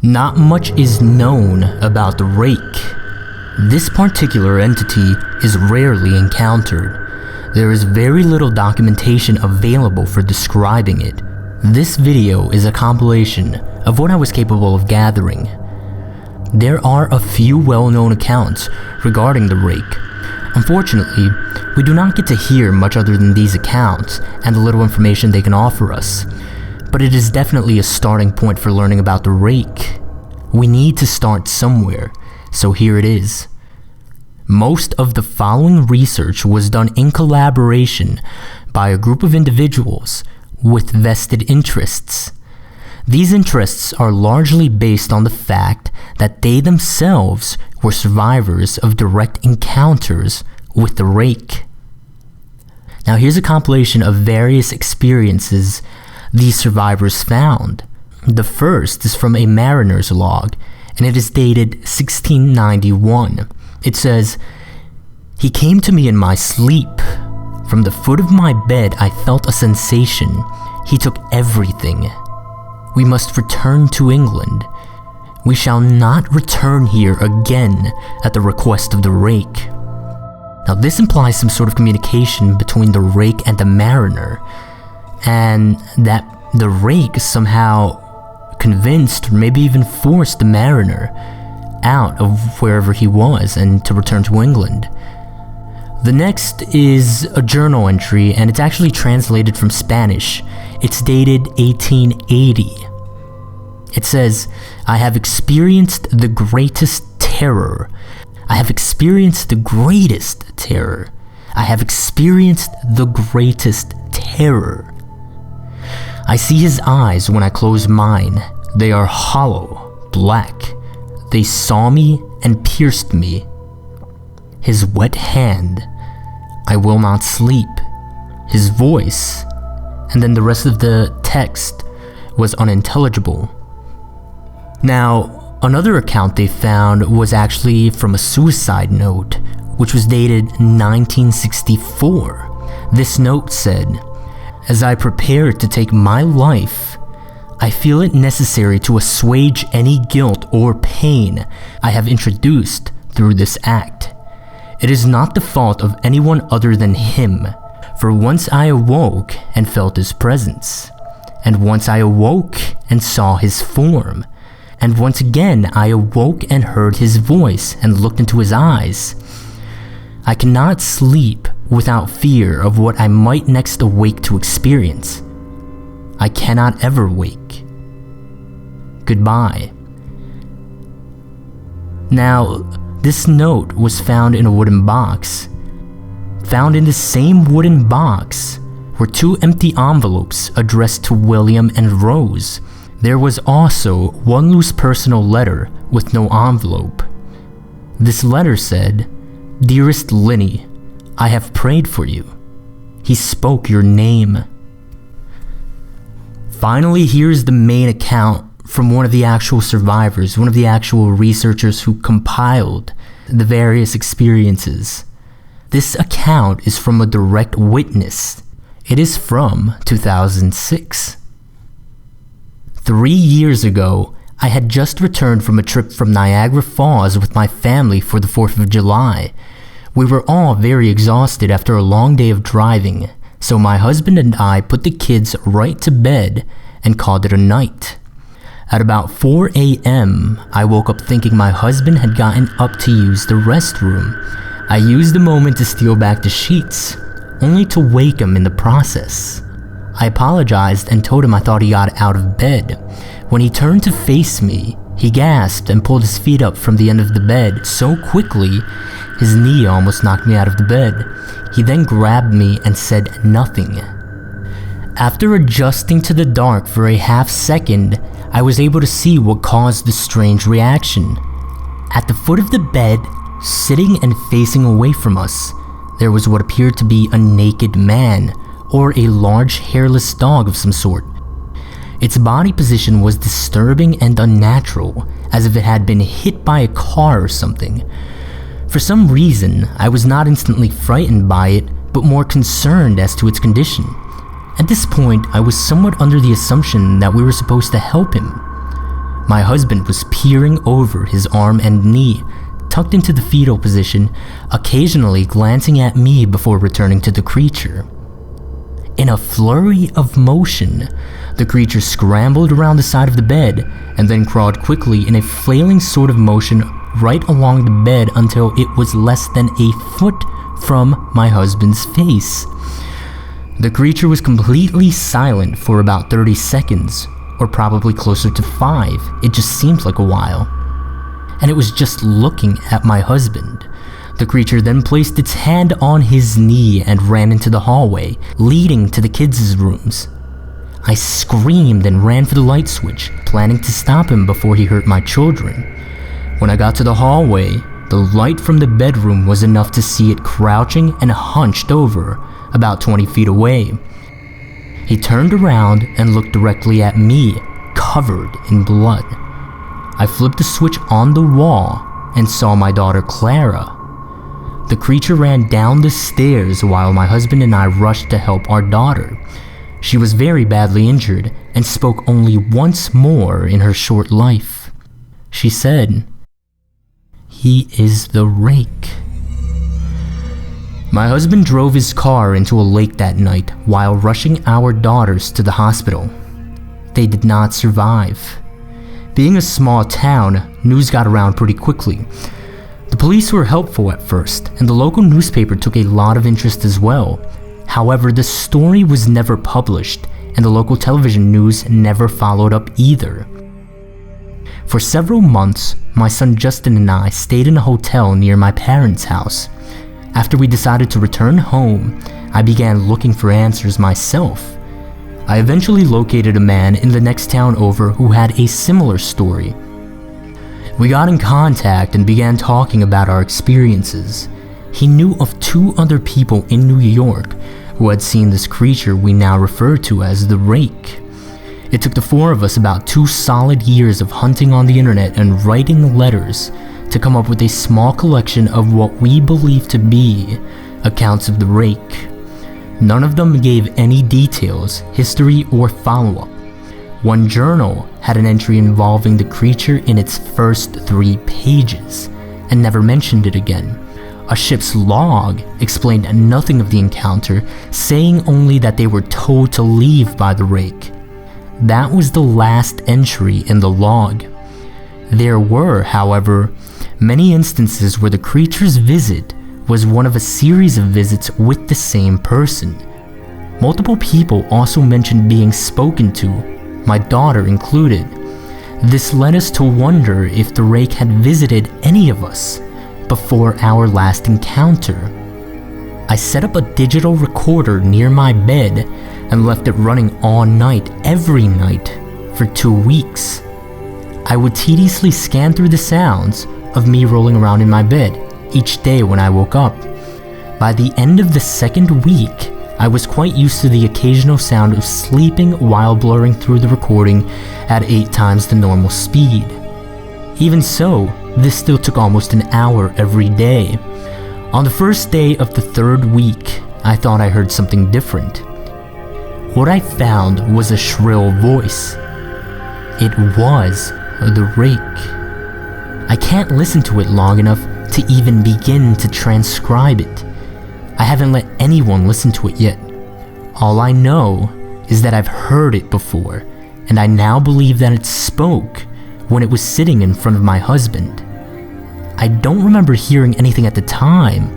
Not much is known about the Rake. This particular entity is rarely encountered. There is very little documentation available for describing it. This video is a compilation of what I was capable of gathering. There are a few well-known accounts regarding the Rake. Unfortunately, we do not get to hear much other than these accounts and the little information they can offer us. But it is definitely a starting point for learning about the Rake. We need to start somewhere, so here it is. Most of the following research was done in collaboration by a group of individuals with vested interests. These interests are largely based on the fact that they themselves were survivors of direct encounters with the Rake. Now here's a compilation of various experiences these survivors found. The first is from a mariner's log, and it is dated 1691. It says, "He came to me in my sleep. From the foot of my bed I felt a sensation. He took everything. We must return to England. We shall not return here again at the request of the Rake." Now this implies some sort of communication between the Rake and the mariner, and that the Rake somehow convinced or maybe even forced the mariner out of wherever he was and to return to England. The next is a journal entry, and it's actually translated from Spanish. It's dated 1880. It says, "I have experienced the greatest terror. I have experienced the greatest terror. I have experienced the greatest terror. I see his eyes when I close mine. They are hollow, black. They saw me and pierced me. His wet hand. I will not sleep. His voice." And then the rest of the text was unintelligible. Now, another account they found was actually from a suicide note, which was dated 1964. This note said, "As I prepare to take my life, I feel it necessary to assuage any guilt or pain I have introduced through this act. It is not the fault of anyone other than him, for once I awoke and felt his presence, and once I awoke and saw his form, and once again I awoke and heard his voice and looked into his eyes. I cannot sleep without fear of what I might next awake to experience. I cannot ever wake. Goodbye." Now, this note was found in a wooden box. Found in the same wooden box were 2 empty envelopes addressed to William and Rose. There was also 1 loose personal letter with no envelope. This letter said, "Dearest Linny, I have prayed for you. He spoke your name." Finally, here's the main account from one of the actual survivors, one of the actual researchers who compiled the various experiences. This account is from a direct witness. It is from 2006. 3 years ago, I had just returned from a trip from Niagara Falls with my family for the 4th of July. We were all very exhausted after a long day of driving, so my husband and I put the kids right to bed and called it a night. At about 4 a.m., I woke up thinking my husband had gotten up to use the restroom. I used the moment to steal back the sheets, only to wake him in the process. I apologized and told him I thought he got out of bed. When he turned to face me, he gasped and pulled his feet up from the end of the bed so quickly, his knee almost knocked me out of the bed. He then grabbed me and said nothing. After adjusting to the dark for a half second, I was able to see what caused the strange reaction. At the foot of the bed, sitting and facing away from us, there was what appeared to be a naked man, or a large hairless dog of some sort. Its body position was disturbing and unnatural, as if it had been hit by a car or something. For some reason, I was not instantly frightened by it, but more concerned as to its condition. At this point, I was somewhat under the assumption that we were supposed to help him. My husband was peering over his arm and knee, tucked into the fetal position, occasionally glancing at me before returning to the creature. In a flurry of motion, the creature scrambled around the side of the bed and then crawled quickly in a flailing sort of motion right along the bed until it was less than a foot from my husband's face. The creature was completely silent for about 30 seconds, or probably closer to 5. It just seemed like a while. And it was just looking at my husband. The creature then placed its hand on his knee and ran into the hallway, leading to the kids' rooms. I screamed and ran for the light switch, planning to stop him before he hurt my children. When I got to the hallway, the light from the bedroom was enough to see it crouching and hunched over, about 20 feet away. He turned around and looked directly at me, covered in blood. I flipped the switch on the wall and saw my daughter Clara. The creature ran down the stairs while my husband and I rushed to help our daughter. She was very badly injured and spoke only once more in her short life. She said, "He is the Rake." My husband drove his car into a lake that night while rushing our daughters to the hospital. They did not survive. Being a small town, news got around pretty quickly. The police were helpful at first, and the local newspaper took a lot of interest as well. However, the story was never published, and the local television news never followed up either. For several months, my son Justin and I stayed in a hotel near my parents' house. After we decided to return home, I began looking for answers myself. I eventually located a man in the next town over who had a similar story. We got in contact and began talking about our experiences. He knew of 2 other people in New York who had seen this creature we now refer to as the Rake. It took the 4 of us about 2 solid years of hunting on the internet and writing letters to come up with a small collection of what we believe to be accounts of the Rake. None of them gave any details, history, or follow-up. One journal had an entry involving the creature in its first 3 pages, and never mentioned it again. A ship's log explained nothing of the encounter, saying only that they were told to leave by the Rake. That was the last entry in the log. There were, however, many instances where the creature's visit was one of a series of visits with the same person. Multiple people also mentioned being spoken to, my daughter included. This led us to wonder if the Rake had visited any of us before our last encounter. I set up a digital recorder near my bed and left it running all night, every night, for 2 weeks. I would tediously scan through the sounds of me rolling around in my bed each day when I woke up. By the end of the 2nd week, I was quite used to the occasional sound of sleeping while blurring through the recording at 8 times the normal speed. Even so, this still took almost an hour every day. On the first day of the 3rd week, I thought I heard something different. What I found was a shrill voice. It was the Rake. I can't listen to it long enough to even begin to transcribe it. I haven't let anyone listen to it yet. All I know is that I've heard it before, and I now believe that it spoke when it was sitting in front of my husband. I don't remember hearing anything at the time,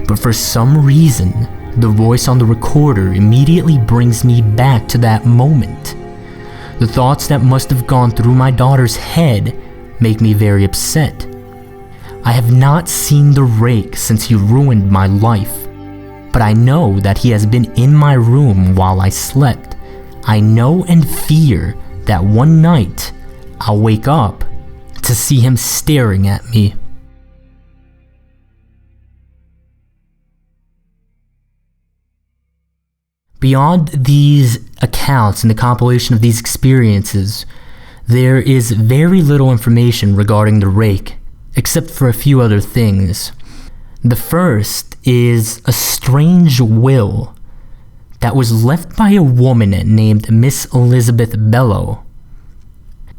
but for some reason, the voice on the recorder immediately brings me back to that moment. The thoughts that must have gone through my daughter's head make me very upset. I have not seen the Rake since he ruined my life, but I know that he has been in my room while I slept. I know and fear that one night I'll wake up to see him staring at me. Beyond these accounts and the compilation of these experiences, there is very little information regarding the Rake, except for a few other things. The first is a strange will that was left by a woman named Miss Elizabeth Bellow.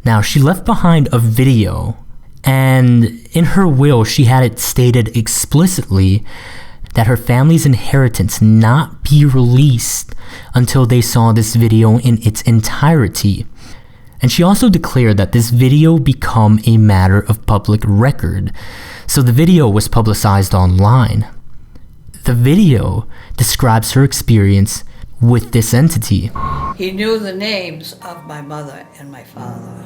Now, she left behind a video, and in her will, she had it stated explicitly that her family's inheritance not be released until they saw this video in its entirety. And she also declared that this video become a matter of public record, so the video was publicized online. The video describes her experience with this entity. He knew the names of my mother and my father.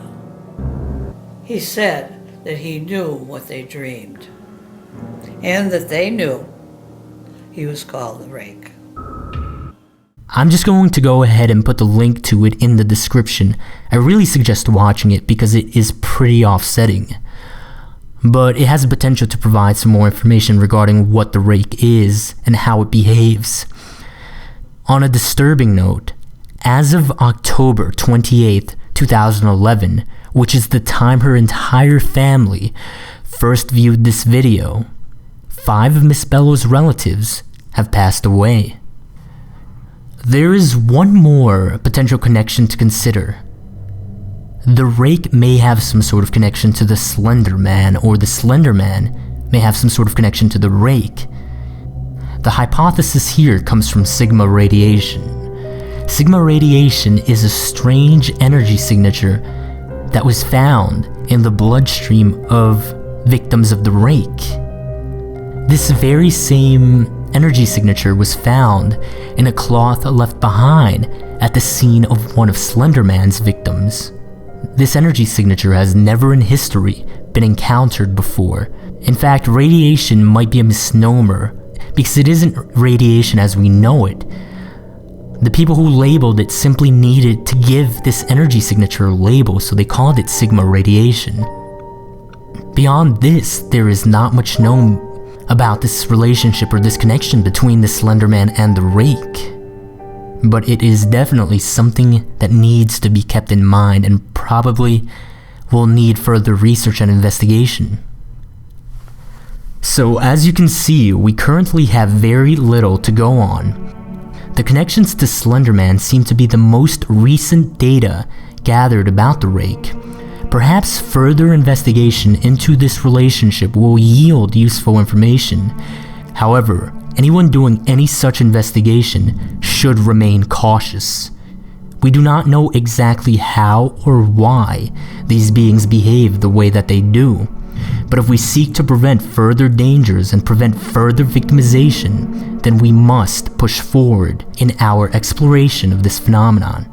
He said that he knew what they dreamed, and that they knew he was called the Rake. I'm just going to go ahead and put the link to it in the description. I really suggest watching it because it is pretty offsetting. But it has the potential to provide some more information regarding what the Rake is and how it behaves. On a disturbing note, as of October 28th, 2011, which is the time her entire family first viewed this video, 5 of Miss Bellow's relatives have passed away. There is one more potential connection to consider. The Rake may have some sort of connection to the Slender Man, or the Slender Man may have some sort of connection to the Rake. The hypothesis here comes from Sigma radiation. Sigma radiation is a strange energy signature that was found in the bloodstream of victims of the Rake. This very same energy signature was found in a cloth left behind at the scene of one of Slender Man's victims. This energy signature has never in history been encountered before. In fact, radiation might be a misnomer because it isn't radiation as we know it. The people who labeled it simply needed to give this energy signature a label, so they called it Sigma radiation. Beyond this, there is not much known about this relationship or this connection between the Slender Man and the Rake. But it is definitely something that needs to be kept in mind and probably will need further research and investigation. So as you can see, we currently have very little to go on. The connections to Slender Man seem to be the most recent data gathered about the Rake. Perhaps further investigation into this relationship will yield useful information. However, anyone doing any such investigation should remain cautious. We do not know exactly how or why these beings behave the way that they do, but if we seek to prevent further dangers and prevent further victimization, then we must push forward in our exploration of this phenomenon.